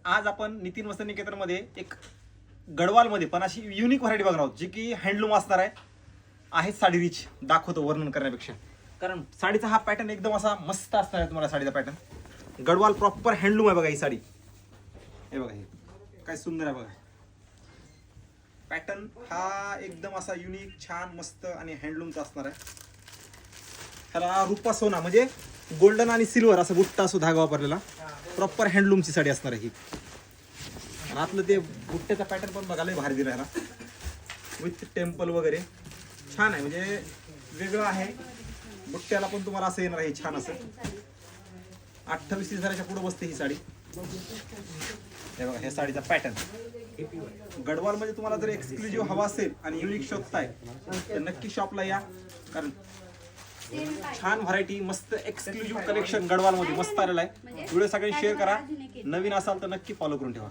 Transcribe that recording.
आज आपण नितीन वस्त्र निकेतनमध्ये एक गडवालमध्ये पण अशी युनिक व्हरायटी बघणार आहोत जी की हँडलूम असणार आहे साडी रिच दाखवतो वर्णन करण्यापेक्षा, कारण साडीचा हा पॅटर्न एकदम असा मस्त असणार आहे. तुम्हाला साडीचा पॅटर्न गडवाल प्रॉपर हँडलूम आहे बघा. ही साडी हे बघा, हे काय सुंदर आहे बघा. पॅटर्न हा एकदम असा युनिक छान मस्त आणि हँडलूमचा असणार आहे. ह्याला रुपा सोना म्हणजे गोल्डन आणि सिल्वर असं बुट्टा असो धागा वापरलेला, प्रॉपर हँडलूमची साडी असणार आहे ही. आणि आतलं ते बुट्ट्याचा पॅटर्न पण बघायला भारी दिला ह्याला, विथ टेम्पल वगैरे छान आहे, म्हणजे वेगळं आहे. बुट्ट्याला पण तुम्हाला असं येणार आहे छान असं. 28,000च्या पुढे बसते ही साडी. हे बघा, हे साडीचा पॅटर्न गडवाल मध्ये तुम्हाला जर एक्सक्लुझिव्ह हवा असेल आणि युनिक शोधताय तर नक्की शॉपला या, कारण छान व्हरायटी मस्त एक्सक्लुझिव्ह कलेक्शन गडवाल मध्ये मस्त आलेलं आहे. व्हिडिओ सगळ्यांनी शेअर करा. नवीन असाल तर नक्की फॉलो करून ठेवा.